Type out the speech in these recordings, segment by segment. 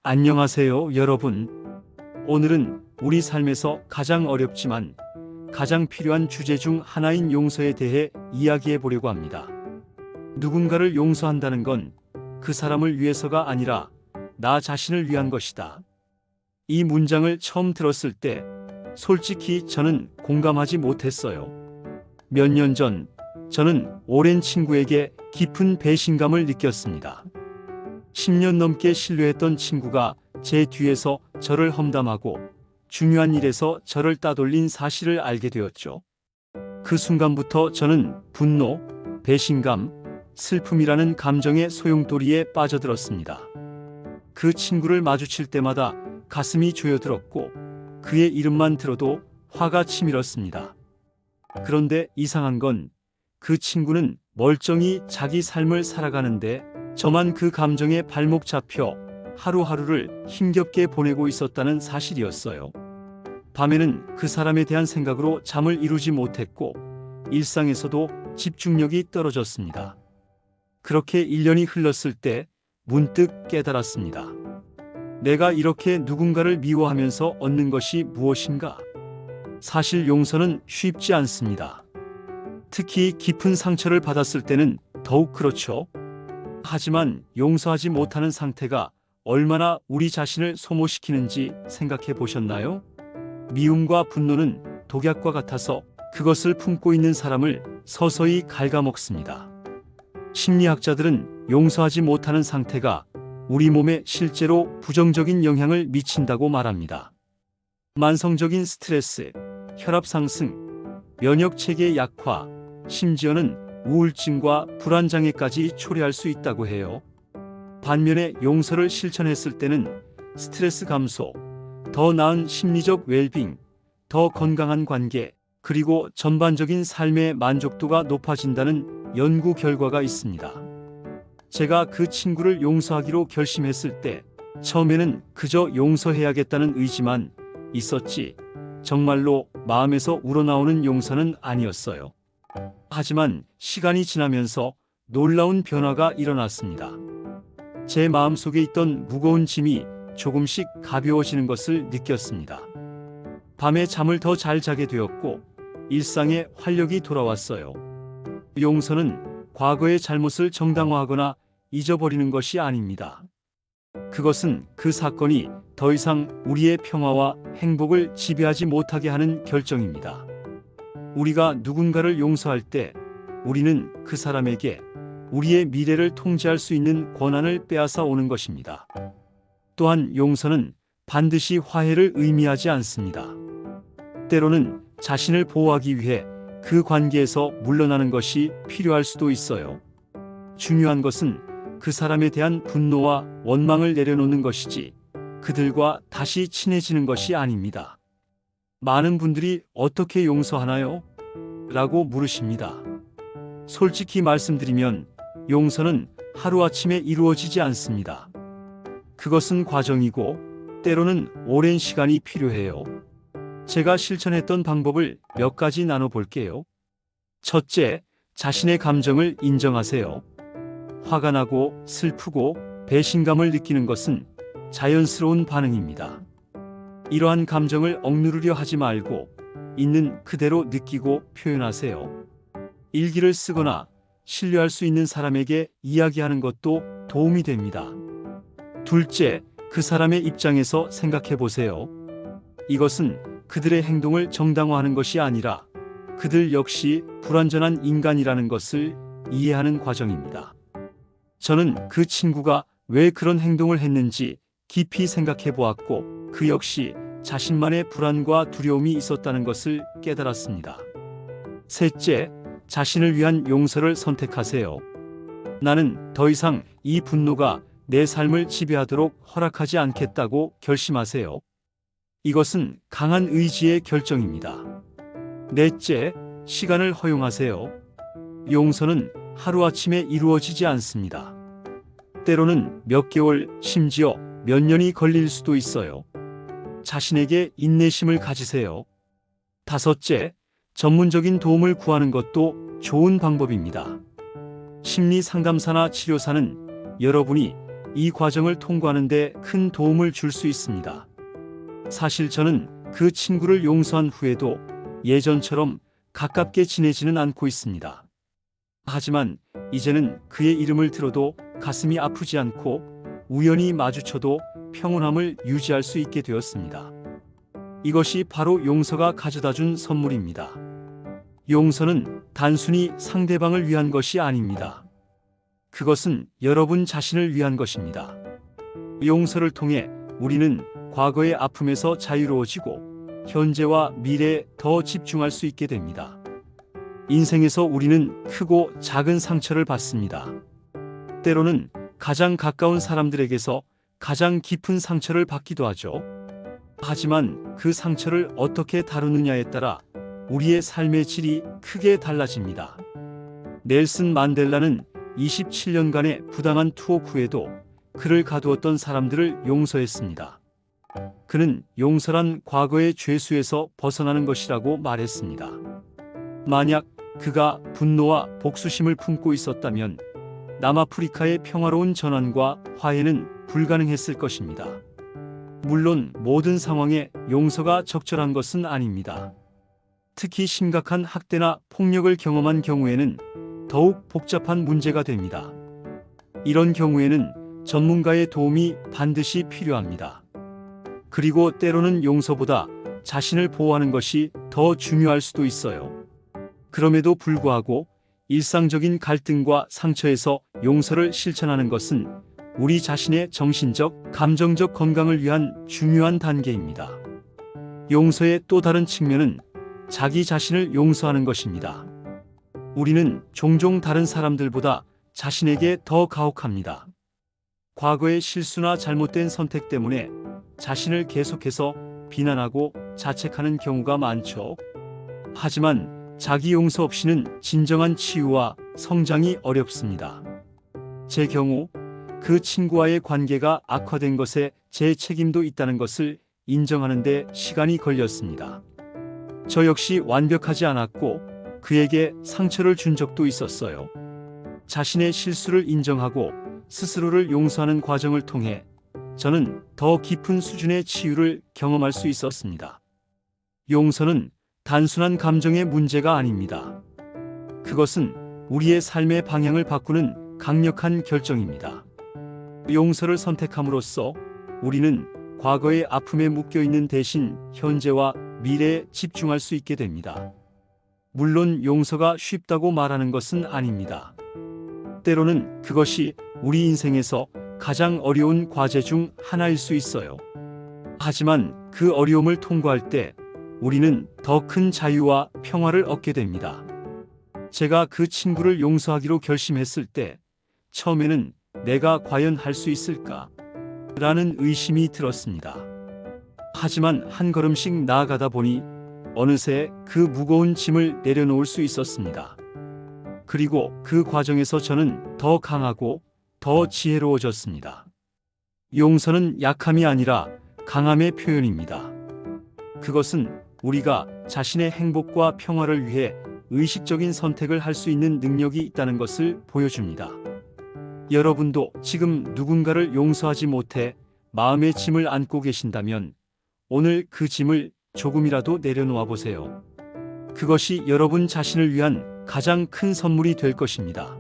안녕하세요, 여러분. 오늘은 우리 삶에서 가장 어렵지만 가장 필요한 주제 중 하나인 용서에 대해 이야기해 보려고 합니다. 누군가를 용서한다는 건 그 사람을 위해서가 아니라 나 자신을 위한 것이다. 이 문장을 처음 들었을 때 솔직히 저는 공감하지 못했어요. 몇 년 전 저는 오랜 친구에게 깊은 배신감을 느꼈습니다. 10년 넘게 신뢰했던 친구가 제 뒤에서 저를 험담하고 중요한 일에서 저를 따돌린 사실을 알게 되었죠. 그 순간부터 저는 분노, 배신감, 슬픔이라는 감정의 소용돌이에 빠져들었습니다. 그 친구를 마주칠 때마다 가슴이 조여들었고 그의 이름만 들어도 화가 치밀었습니다. 그런데 이상한 건 그 친구는 멀쩡히 자기 삶을 살아가는데 저만 그 감정에 발목 잡혀 하루하루를 힘겹게 보내고 있었다는 사실이었어요. 밤에는 그 사람에 대한 생각으로 잠을 이루지 못했고 일상에서도 집중력이 떨어졌습니다. 그렇게 1년이 흘렀을 때 문득 깨달았습니다. 내가 이렇게 누군가를 미워하면서 얻는 것이 무엇인가? 사실 용서는 쉽지 않습니다. 특히 깊은 상처를 받았을 때는 더욱 그렇죠. 하지만 용서하지 못하는 상태가 얼마나 우리 자신을 소모시키는지 생각해 보셨나요? 미움과 분노는 독약과 같아서 그것을 품고 있는 사람을 서서히 갉아먹습니다. 심리학자들은 용서하지 못하는 상태가 우리 몸에 실제로 부정적인 영향을 미친다고 말합니다. 만성적인 스트레스, 혈압 상승, 면역체계 약화, 심지어는 우울증과 불안장애까지 초래할 수 있다고 해요. 반면에 용서를 실천했을 때는 스트레스 감소, 더 나은 심리적 웰빙, 더 건강한 관계, 그리고 전반적인 삶의 만족도가 높아진다는 연구 결과가 있습니다. 제가 그 친구를 용서하기로 결심했을 때 처음에는 그저 용서해야겠다는 의지만 있었지 정말로 마음에서 우러나오는 용서는 아니었어요. 하지만 시간이 지나면서 놀라운 변화가 일어났습니다. 제 마음속에 있던 무거운 짐이 조금씩 가벼워지는 것을 느꼈습니다. 밤에 잠을 더 잘 자게 되었고 일상에 활력이 돌아왔어요. 용서는 과거의 잘못을 정당화하거나 잊어버리는 것이 아닙니다. 그것은 그 사건이 더 이상 우리의 평화와 행복을 지배하지 못하게 하는 결정입니다. 우리가 누군가를 용서할 때 우리는 그 사람에게 우리의 미래를 통제할 수 있는 권한을 빼앗아 오는 것입니다. 또한 용서는 반드시 화해를 의미하지 않습니다. 때로는 자신을 보호하기 위해 그 관계에서 물러나는 것이 필요할 수도 있어요. 중요한 것은 그 사람에 대한 분노와 원망을 내려놓는 것이지 그들과 다시 친해지는 것이 아닙니다. 많은 분들이 어떻게 용서하나요? 라고 물으십니다. 솔직히 말씀드리면 용서는 하루아침에 이루어지지 않습니다. 그것은 과정이고 때로는 오랜 시간이 필요해요. 제가 실천했던 방법을 몇 가지 나눠볼게요. 첫째, 자신의 감정을 인정하세요. 화가 나고 슬프고 배신감을 느끼는 것은 자연스러운 반응입니다. 이러한 감정을 억누르려 하지 말고 있는 그대로 느끼고 표현하세요. 일기를 쓰거나 신뢰할 수 있는 사람에게 이야기하는 것도 도움이 됩니다. 둘째, 그 사람의 입장에서 생각해 보세요. 이것은 그들의 행동을 정당화하는 것이 아니라 그들 역시 불완전한 인간이라는 것을 이해하는 과정입니다. 저는 그 친구가 왜 그런 행동을 했는지 깊이 생각해 보았고 그 역시 자신만의 불안과 두려움이 있었다는 것을 깨달았습니다. 셋째, 자신을 위한 용서를 선택하세요. 나는 더 이상 이 분노가 내 삶을 지배하도록 허락하지 않겠다고 결심하세요. 이것은 강한 의지의 결정입니다. 넷째, 시간을 허용하세요. 용서는 하루아침에 이루어지지 않습니다. 때로는 몇 개월, 심지어 몇 년이 걸릴 수도 있어요. 자신에게 인내심을 가지세요. 다섯째, 전문적인 도움을 구하는 것도 좋은 방법입니다. 심리 상담사나 치료사는 여러분이 이 과정을 통과하는 데 큰 도움을 줄 수 있습니다. 사실 저는 그 친구를 용서한 후에도 예전처럼 가깝게 지내지는 않고 있습니다. 하지만 이제는 그의 이름을 들어도 가슴이 아프지 않고 우연히 마주쳐도 평온함을 유지할 수 있게 되었습니다. 이것이 바로 용서가 가져다준 선물입니다. 용서는 단순히 상대방을 위한 것이 아닙니다. 그것은 여러분 자신을 위한 것입니다. 용서를 통해 우리는 과거의 아픔에서 자유로워지고 현재와 미래에 더 집중할 수 있게 됩니다. 인생에서 우리는 크고 작은 상처를 받습니다. 때로는 가장 가까운 사람들에게서 가장 깊은 상처를 받기도 하죠. 하지만 그 상처를 어떻게 다루느냐에 따라 우리의 삶의 질이 크게 달라집니다. 넬슨 만델라는 27년간의 부당한 투옥 후에도 그를 가두었던 사람들을 용서했습니다. 그는 용서란 과거의 죄수에서 벗어나는 것이라고 말했습니다. 만약 그가 분노와 복수심을 품고 있었다면 남아프리카의 평화로운 전환과 화해는 불가능했을 것입니다. 물론 모든 상황에 용서가 적절한 것은 아닙니다. 특히 심각한 학대나 폭력을 경험한 경우에는 더욱 복잡한 문제가 됩니다. 이런 경우에는 전문가의 도움이 반드시 필요합니다. 그리고 때로는 용서보다 자신을 보호하는 것이 더 중요할 수도 있어요. 그럼에도 불구하고 일상적인 갈등과 상처에서 용서를 실천하는 것은 우리 자신의 정신적, 감정적 건강을 위한 중요한 단계입니다. 용서의 또 다른 측면은 자기 자신을 용서하는 것입니다. 우리는 종종 다른 사람들보다 자신에게 더 가혹합니다. 과거의 실수나 잘못된 선택 때문에 자신을 계속해서 비난하고 자책하는 경우가 많죠. 하지만 자기 용서 없이는 진정한 치유와 성장이 어렵습니다. 제 경우 그 친구와의 관계가 악화된 것에 제 책임도 있다는 것을 인정하는 데 시간이 걸렸습니다. 저 역시 완벽하지 않았고 그에게 상처를 준 적도 있었어요. 자신의 실수를 인정하고 스스로를 용서하는 과정을 통해 저는 더 깊은 수준의 치유를 경험할 수 있었습니다. 용서는 단순한 감정의 문제가 아닙니다. 그것은 우리의 삶의 방향을 바꾸는 강력한 결정입니다. 용서를 선택함으로써 우리는 과거의 아픔에 묶여있는 대신 현재와 미래에 집중할 수 있게 됩니다. 물론 용서가 쉽다고 말하는 것은 아닙니다. 때로는 그것이 우리 인생에서 가장 어려운 과제 중 하나일 수 있어요. 하지만 그 어려움을 통과할 때 우리는 더 큰 자유와 평화를 얻게 됩니다. 제가 그 친구를 용서하기로 결심했을 때 처음에는 내가 과연 할 수 있을까? 라는 의심이 들었습니다. 하지만 한 걸음씩 나아가다 보니 어느새 그 무거운 짐을 내려놓을 수 있었습니다. 그리고 그 과정에서 저는 더 강하고 더 지혜로워졌습니다. 용서는 약함이 아니라 강함의 표현입니다. 그것은 우리가 자신의 행복과 평화를 위해 의식적인 선택을 할 수 있는 능력이 있다는 것을 보여줍니다. 여러분도 지금 누군가를 용서하지 못해 마음의 짐을 안고 계신다면 오늘 그 짐을 조금이라도 내려놓아 보세요. 그것이 여러분 자신을 위한 가장 큰 선물이 될 것입니다.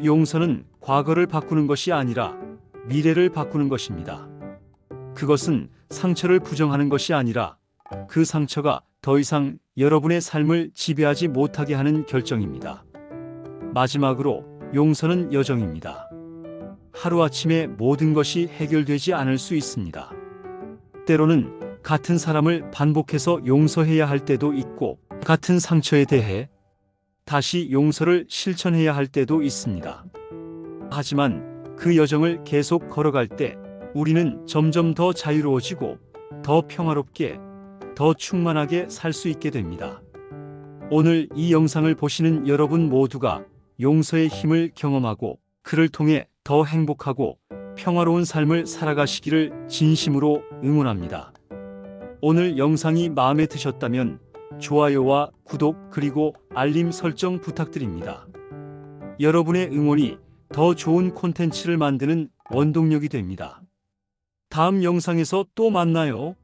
용서는 과거를 바꾸는 것이 아니라 미래를 바꾸는 것입니다. 그것은 상처를 부정하는 것이 아니라 그 상처가 더 이상 여러분의 삶을 지배하지 못하게 하는 결정입니다. 마지막으로 용서는 여정입니다. 하루아침에 모든 것이 해결되지 않을 수 있습니다. 때로는 같은 사람을 반복해서 용서해야 할 때도 있고 같은 상처에 대해 다시 용서를 실천해야 할 때도 있습니다. 하지만 그 여정을 계속 걸어갈 때 우리는 점점 더 자유로워지고 더 평화롭게 더 충만하게 살 수 있게 됩니다. 오늘 이 영상을 보시는 여러분 모두가 용서의 힘을 경험하고 그를 통해 더 행복하고 평화로운 삶을 살아가시기를 진심으로 응원합니다. 오늘 영상이 마음에 드셨다면 좋아요와 구독 그리고 알림 설정 부탁드립니다. 여러분의 응원이 더 좋은 콘텐츠를 만드는 원동력이 됩니다. 다음 영상에서 또 만나요.